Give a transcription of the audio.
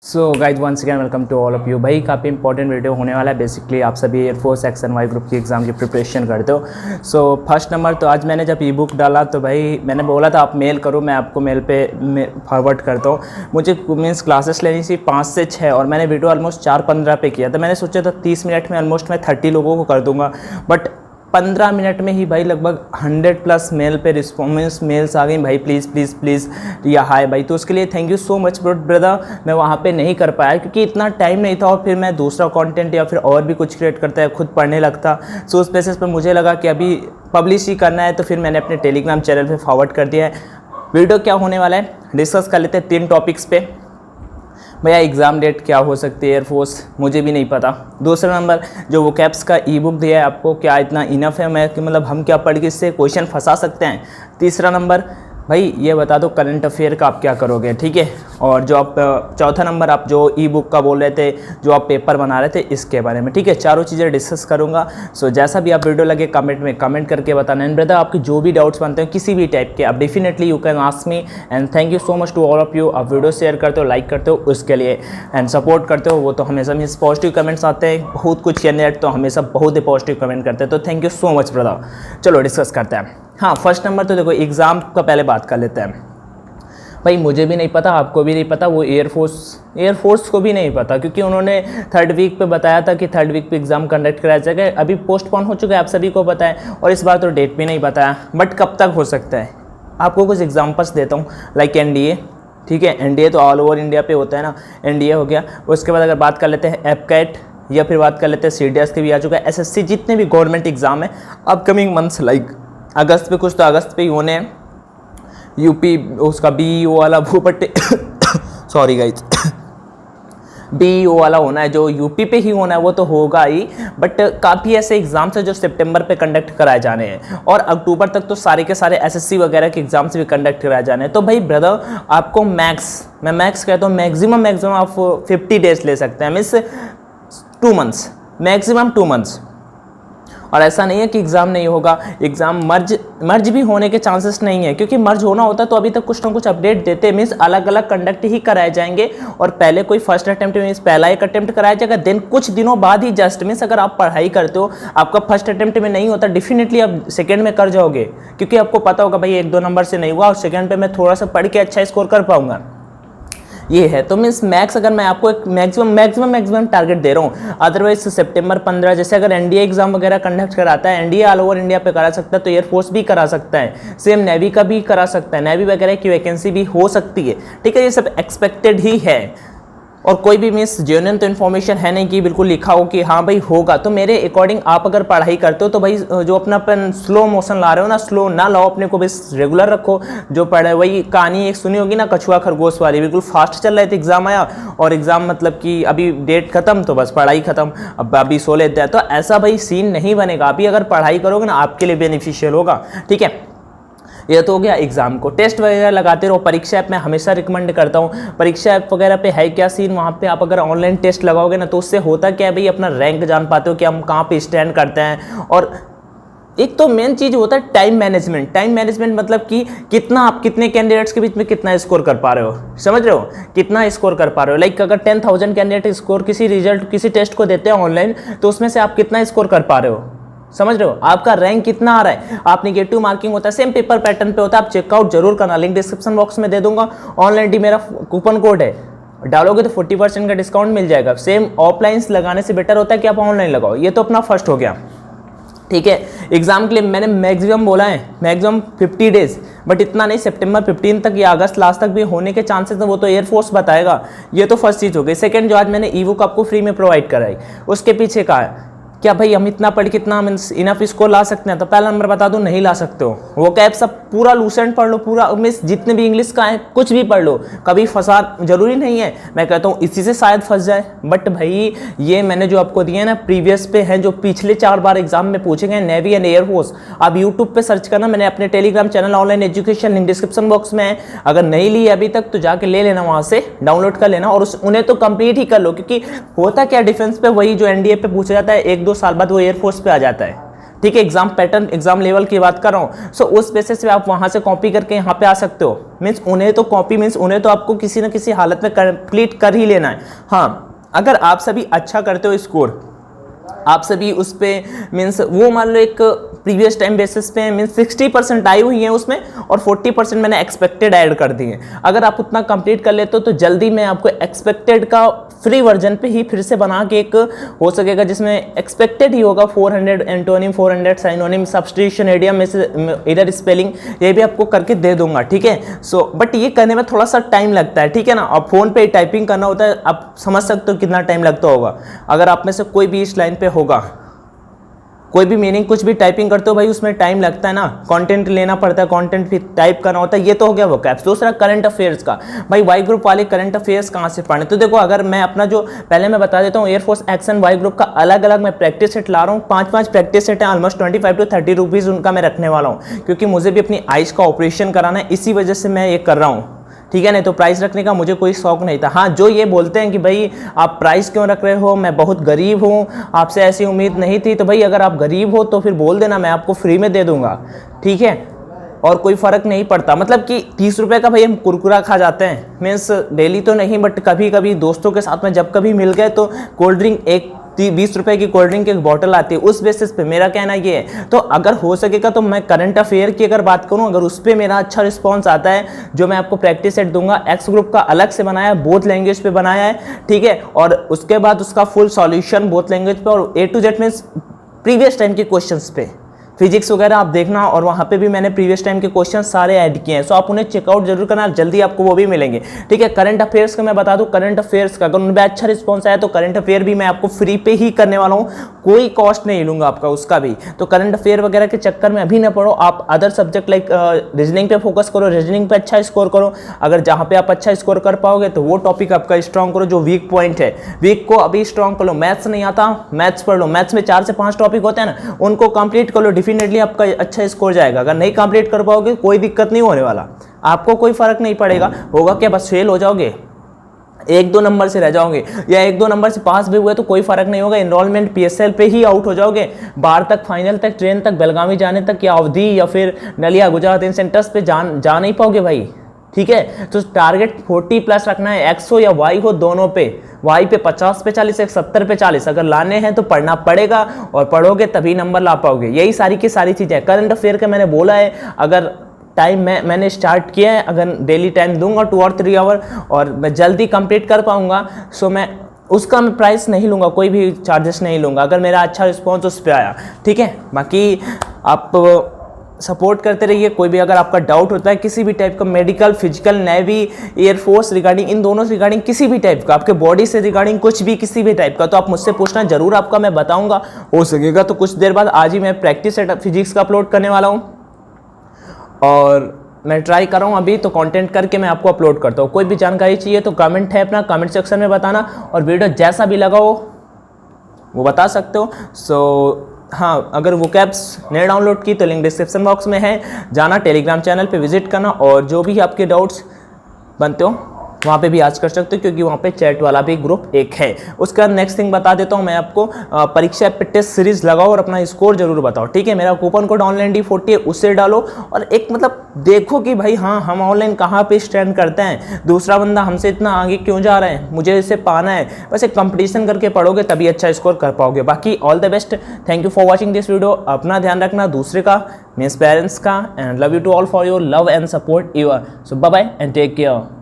So guys once again welcome to all of you. भाई काफ़ी important video होने वाला है। बेसिकली आप सभी air force x and y group की एग्ज़ाम की प्रिपरेशन करते हो। सो फर्स्ट नंबर तो आज मैंने जब ई बुक डाला तो भाई मैंने बोला था आप मेल करो, मैं आपको मेल पे फॉरवर्ड करता हूँ। मुझे मीन्स क्लासेस लेनी थी 5 से 6 और मैंने वीडियो ऑलमोस्ट 4-15 पे किया था। मैंने सोचा था 30 मिनट में ऑलमोस्ट मैं 30 लोगों को कर दूँगा, बट 15 मिनट में ही भाई लगभग 100+ मेल पे रिस्पॉन्स मेल्स आ गई भाई, प्लीज़ प्लीज़ प्लीज़ या हाय भाई। तो उसके लिए thank you so much brother. मैं वहाँ पे नहीं कर पाया क्योंकि इतना टाइम नहीं था और फिर मैं दूसरा कंटेंट या फिर और भी कुछ क्रिएट करता है, खुद पढ़ने लगता। सो उस बेसिस पर मुझे लगा कि अभी पब्लिश ही करना है, तो फिर मैंने अपने टेलीग्राम चैनल पर फॉरवर्ड कर दिया है। वीडियो क्या होने वाला है डिस्कस कर लेते हैं 3 टॉपिक्स पे। भैया एग्ज़ाम डेट क्या हो सकती है एयरफोर्स, मुझे भी नहीं पता। दूसरा नंबर जो वो कैप्स का ई बुक दिया है आपको, क्या इतना इनफ है, मैं कि मतलब हम क्या पढ़ के इससे क्वेश्चन फंसा सकते हैं। तीसरा नंबर भाई ये बता दो करंट अफेयर का आप क्या करोगे, ठीक है। और जो आप चौथा नंबर आप जो ई बुक का बोल रहे थे, जो आप पेपर बना रहे थे, इसके बारे में, ठीक है। चारों चीज़ें डिस्कस करूंगा। सो जैसा भी आप वीडियो लगे कमेंट में कमेंट करके बताना। एंड ब्रदर आपके जो भी डाउट्स बनते हैं किसी भी टाइप के, आप definitely you can ask me. And thank you so much to all of you. आप वीडियो शेयर करते हो, लाइक करते हो, उसके लिए एंड सपोर्ट करते हो, वो तो हमेशा पॉजिटिव कमेंट्स आते हैं। बहुत कुछ कैंडिडेट तो हमेशा बहुत ही पॉजिटिव कमेंट करते हैं, तो thank you so much brother. चलो डिस्कस करते हैं। हाँ, फर्स्ट नंबर तो देखो एग्ज़ाम का पहले बात कर लेते हैं। भाई मुझे भी नहीं पता, आपको भी नहीं पता, वो एयरफोर्स को भी नहीं पता, क्योंकि उन्होंने 3rd वीक पे बताया था कि 3rd वीक पे एग्ज़ाम कंडक्ट कराया जाएगा। अभी पोस्टपोन हो चुका है, आप सभी को पता है, और इस बार तो डेट भी नहीं बताया, बट कब तक हो सकता है। आपको कुछ एग्जांपल्स देता हूँ, लाइक एनडीए, ठीक है। एनडीए तो ऑल ओवर इंडिया पे होता है ना, एनडीए हो गया। उसके बाद अगर बात कर लेते हैं एपकैट, या फिर बात कर लेते हैं सीडीएस के भी आ चुका है। एसएससी जितने भी गवर्नमेंट एग्जाम है अपकमिंग मंथ्स, लाइक अगस्त पे, कुछ तो अगस्त पे ही होने हैं। यूपी उसका बीईओ वाला भूपट्टे सॉरी गाइज बीईओ वाला होना है, जो यूपी पे ही होना है वो तो होगा ही, बट काफ़ी ऐसे एग्जाम्स हैं जो सितंबर पे कंडक्ट कराए जाने हैं, और अक्टूबर तक तो सारे के सारे एसएससी वगैरह के एग्जाम्स भी कंडक्ट कराए जाने हैं। तो भाई ब्रदर आपको मैं मैक्स कहता हूँ, मैक्सिमम आप 50 डेज ले सकते हैं, मीन्स 2 मंथ्स, मैक्सिमम 2 मंथ्स। और ऐसा नहीं है कि एग्ज़ाम नहीं होगा, एग्ज़ाम मर्ज भी होने के चांसेस नहीं है, क्योंकि मर्ज होना होता तो अभी तक कुछ ना कुछ अपडेट देते। मीन्स अलग अलग कंडक्ट ही कराए जाएंगे, और पहले कोई फर्स्ट अटेम्प्ट मीन्स पहला एक अटेम्प्ट कराया जाएगा, देन कुछ दिनों बाद ही जस्ट मीन्स अगर आप पढ़ाई करते हो, आपका फर्स्ट अटेम्प्ट में नहीं होता, डेफिनेटली आप सेकेंड में कर जाओगे, क्योंकि आपको पता होगा भाई 1-2 नंबर से नहीं हुआ और सेकेंड पे मैं थोड़ा सा पढ़ के अच्छा स्कोर कर पाऊंगा, ये है। तो मीन्स मैक्स अगर मैं आपको एक मैक्सिमम टारगेट दे रहा हूँ, अदरवाइज सितंबर 15 जैसे अगर एनडीए एग्जाम वगैरह कंडक्ट कराता है, एनडीए ऑल ओवर इंडिया पे करा सकता है, तो एयरफोर्स भी करा सकता है, सेम नेवी का भी करा सकता है, नेवी वगैरह की वैकेंसी भी हो सकती है, ठीक है। ये सब एक्सपेक्टेड ही है, और कोई भी मिस जेन्युइन तो इन्फॉर्मेशन है नहीं कि बिल्कुल लिखा हो कि हाँ भाई होगा। तो मेरे अकॉर्डिंग आप अगर पढ़ाई करते हो तो भाई जो अपना अपन स्लो मोशन ला रहे हो ना, स्लो ना लाओ, अपने को बस रेगुलर रखो। जो पढ़े वही कहानी एक सुनी होगी ना, कछुआ खरगोश वाली, बिल्कुल फास्ट चल रहे थे, एग्जाम आया और एग्जाम मतलब कि अभी डेट खत्म तो बस पढ़ाई खत्म, अब अभी सो लेते हैं। तो ऐसा भाई सीन नहीं बनेगा। अभी अगर पढ़ाई करोगे ना आपके लिए बेनिफिशियल होगा, ठीक है। ये तो हो गया एग्जाम को। टेस्ट वगैरह लगाते रहो। परीक्षा ऐप मैं हमेशा रिकमेंड करता हूँ। परीक्षा ऐप वगैरह पे है क्या सीन, वहाँ पे आप अगर ऑनलाइन टेस्ट लगाओगे ना, तो उससे होता क्या है भाई, अपना रैंक जान पाते हो कि हम कहाँ पे स्टैंड करते हैं। और एक तो मेन चीज़ होता है टाइम मैनेजमेंट। टाइम मैनेजमेंट मतलब कि कितना आप कितने कैंडिडेट्स के बीच में कितना स्कोर कर पा रहे हो, समझ रहे हो, कितना स्कोर कर पा रहे हो। लाइक अगर 10,000 कैंडिडेट स्कोर किसी टेस्ट को देते हैं ऑनलाइन, तो उसमें से आप कितना स्कोर कर पा रहे हो, समझ रहे हो, आपका रैंक कितना आ रहा है। आप नेगेटिव मार्किंग होता है, सेम पेपर पैटर्न पे होता है, आप चेकआउट जरूर करना, लिंक डिस्क्रिप्शन बॉक्स में दे दूंगा। ऑनलाइन डी मेरा कूपन कोड है, डालोगे तो 40% का डिस्काउंट मिल जाएगा। सेम ऑफलाइन लगाने से बेटर होता है कि आप ऑनलाइन लगाओ। ये तो अपना फर्स्ट हो गया, ठीक है। एग्जाम के लिए मैंने मैक्सिमम बोला है, मैक्सिमम 50 डेज, बट इतना नहीं, सितंबर 15 तक या अगस्त लास्ट तक भी होने के चांसेस है, वो तो एयरफोर्स बताएगा। ये तो फर्स्ट चीज़ हो गई। सेकंड, जो आज मैंने ई बुक आपको फ्री में प्रोवाइड कराई, उसके पीछे का है क्या भाई हम इतना पढ़ कितना मीन्स इनफ स्कोर ला सकते हैं। तो पहला नंबर बता दूं, नहीं ला सकते हो। वो कैप सब पूरा लूसेंट पढ़ लो, पूरा मीन्स जितने भी इंग्लिश का है कुछ भी पढ़ लो, कभी फंसा जरूरी नहीं है। मैं कहता हूँ इसी से शायद फंस जाए, बट भाई ये मैंने जो आपको दिए ना प्रीवियस पे हैं, जो पिछले 4 बार एग्जाम में पूछे गए, नेवी एंड एयरफोर्स। आप यूट्यूब पे सर्च करना, मैंने अपने Telegram channel online education link description box में है, अगर नहीं ली अभी तक तो जाके ले लेना, वहाँ से डाउनलोड कर लेना, और उन्हें तो कंप्लीट ही कर लो। क्योंकि होता क्या डिफेंस पे वही जो एनडीए पे पूछा जाता है, 1-2 साल बाद वो एयरफोर्स पे आ जाता है, ठीक है, एग्जाम पैटर्न, एग्जाम लेवल की बात कर रहा हूँ। सो उस बेसिस पे आप वहाँ से कॉपी करके यहाँ पे आ सकते हो। मीन्स उन्हें तो कॉपी, मीन्स उन्हें तो आपको किसी न किसी हालत में कंप्लीट कर ही लेना है। हाँ, अगर आप सभी अच्छा करते हो स्कोर, आप सभी उस पर मीन्स वो मान लो एक प्रीवियस टाइम बेसिस पे मीन्स 60% आई हुई है उसमें, और 40% मैंने एक्सपेक्टेड ऐड कर दी है। अगर आप उतना कंप्लीट कर लेते हो तो जल्दी मैं आपको एक्सपेक्टेड का फ्री वर्जन पे ही फिर से बना के एक हो सकेगा जिसमें एक्सपेक्टेड ही होगा 400 एंटोनिम, 400 साइनोनिम, सब्स्टिट्यूशन, इडियम, इधर स्पेलिंग, ये भी आपको करके दे दूंगा। ठीक है, सो बट ये करने में थोड़ा सा टाइम लगता है। ठीक है ना, अब फोन पे टाइपिंग करना होता है, आप समझ सकते हो कितना टाइम लगता होगा। अगर आप में से कोई भी इस लाइन पे होगा, कोई भी मीनिंग कुछ भी टाइपिंग करते हो भाई, उसमें टाइम लगता है ना, कंटेंट लेना पड़ता है, कंटेंट फिर टाइप करना होता है। ये तो हो गया वो कैप्स। दूसरा करंट अफेयर्स का, भाई वाई ग्रुप वाले करंट अफेयर्स कहाँ से पढ़ने? तो देखो, अगर मैं अपना जो पहले मैं बता देता हूँ, एयरफोर्स एक्शन वाई ग्रुप का अलग अलग मैं प्रैक्टिस सेट ला रहा हूँ। 5-5 प्रैक्टिस सेट है, ऑलमोस्ट 25 to 30 रुपीज़ उनका मैं रखने वाला हूँ, क्योंकि मुझे भी अपनी आइज का ऑपरेशन कराना है, इसी वजह से मैं ये कर रहा हूँ। ठीक है, नहीं तो प्राइस रखने का मुझे कोई शौक नहीं था। हाँ, जो ये बोलते हैं कि भाई आप प्राइस क्यों रख रहे हो, मैं बहुत गरीब हूँ, आपसे ऐसी उम्मीद नहीं थी, तो भाई अगर आप गरीब हो तो फिर बोल देना, मैं आपको फ्री में दे दूंगा। ठीक है, और कोई फ़र्क नहीं पड़ता। मतलब कि 30 रुपये का भाई हम कुरकुरा खा जाते हैं, मीन्स डेली तो नहीं बट कभी कभी दोस्तों के साथ में जब कभी मिल गए तो कोल्ड ड्रिंक, एक 20 रुपए की कोल्ड ड्रिंक की एक बॉटल आती है, उस बेसिस पे मेरा कहना ये है। तो अगर हो सकेगा तो मैं करंट अफेयर की अगर बात करूं, अगर उस पर मेरा अच्छा रिस्पांस आता है, जो मैं आपको प्रैक्टिस सेट दूंगा, एक्स ग्रुप का अलग से बनाया है, बोथ लैंग्वेज पे बनाया है। ठीक है, और उसके बाद उसका फुल सॉल्यूशन बोथ लैंग्वेज पे, और A to Z means previous time के क्वेश्चंस पे, फिजिक्स वगैरह आप देखना, और वहाँ पे भी मैंने प्रीवियस टाइम के क्वेश्चन सारे ऐड किए हैं। सो आप उन्हें चेकआउट जरूर करना, जल्दी आपको वो भी मिलेंगे। ठीक है, करंट अफेयर्स का मैं बता दूं, करंट अफेयर्स का अगर उनमें अच्छा रिस्पॉन्स आया तो करंट अफेयर भी मैं आपको फ्री पे ही करने वाला हूँ, कोई कॉस्ट नहीं लूंगा आपका उसका भी। तो करंट अफेयर वगैरह के चक्कर में अभी ना पढ़ो, आप अदर सब्जेक्ट लाइक रीजनिंग पे फोकस करो, रीजनिंग पे अच्छा स्कोर करो। अगर जहाँ पे आप अच्छा स्कोर कर पाओगे तो वो टॉपिक आपका स्ट्रॉन्ग करो, जो वीक पॉइंट है वीक को अभी स्ट्रॉन्ग कर लो। मैथ्स नहीं आता, मैथ्स पढ़ लो, मैथ्स में 4 से 5 टॉपिक होते हैं ना, उनको कंप्लीट कर लो, डेफिनेटली आपका अच्छा स्कोर जाएगा। अगर नहीं कंप्लीट कर पाओगे कोई दिक्कत नहीं होने वाला, आपको कोई फर्क नहीं पड़ेगा। होगा क्या, बस फेल हो जाओगे, 1-2 नंबर से रह जाओगे, या 1-2 नंबर से पास भी हुए तो कोई फर्क नहीं होगा, एनरोलमेंट PSL पे ही आउट हो जाओगे। बाहर तक, फाइनल तक, ट्रेन तक, बेलगावी जाने तक, या अवधि या फिर नलिया गुजरात इन सेंटर्स पे जा नहीं पाओगे भाई। ठीक है, तो टारगेट 40+ रखना है, एक्स हो या वाई हो, दोनों पे। वाई पे 50 पे 40, 70 पे 40 अगर लाने हैं तो पढ़ना पड़ेगा, और पढ़ोगे तभी नंबर ला पाओगे। यही सारी की सारी चीज़ें। करंट अफेयर का मैंने बोला है, अगर टाइम मैंने स्टार्ट किया है, अगर डेली टाइम दूंगा 2 और 3 आवर, और मैं जल्दी कंप्लीट कर पाऊंगा, सो मैं उसका मैं प्राइस नहीं लूँगा, कोई भी चार्जेस नहीं लूँगा, अगर मेरा अच्छा रिस्पॉन्स उस पर आया। ठीक है, बाकी आप सपोर्ट करते रहिए। कोई भी अगर आपका डाउट होता है किसी भी टाइप का, medical, physical, navy, air force regarding, इन दोनों से रिगार्डिंग, किसी भी टाइप का, आपके बॉडी से रिगार्डिंग कुछ भी, किसी भी टाइप का, तो आप मुझसे पूछना जरूर, आपका मैं बताऊंगा। हो सकेगा तो कुछ देर बाद आज ही मैं प्रैक्टिस सेट फिजिक्स का अपलोड करने वाला हूँ, और मैं ट्राई कर रहा हूँ अभी, तो कंटेंट करके मैं आपको अपलोड करता हूँ। कोई भी जानकारी चाहिए तो कमेंट है अपना, कमेंट सेक्शन में बताना, और वीडियो जैसा भी लगा हो वो बता सकते हो। सो हाँ, अगर वो कैप्स नहीं डाउनलोड की तो लिंक डिस्क्रिप्शन बॉक्स में है, जाना टेलीग्राम चैनल पे विजिट करना, और जो भी आपके डाउट्स बनते हो वहाँ पे भी आज कर सकते हो, क्योंकि वहाँ पे चैट वाला भी ग्रुप एक है। उसके बाद नेक्स्ट थिंग बता देता हूँ मैं आपको, परीक्षा पे टेस्ट सीरीज लगाओ और अपना स्कोर जरूर बताओ। ठीक है, मेरा कूपन कोड ऑनलाइन D40 है, उससे डालो, और एक मतलब देखो कि भाई हाँ, हम ऑनलाइन कहाँ पे स्टैंड करते हैं, दूसरा बंदा हमसे इतना आगे क्यों जा रहे हैं, मुझे इसे पाना है। बस एक कंपटीशन करके पढ़ोगे तभी अच्छा स्कोर कर पाओगे। बाकी all the best, thank you for watching this video. अपना ध्यान रखना, दूसरे का, मीन्स पेरेंट्स का, and love you to all for your love and support your. So bye bye and take care.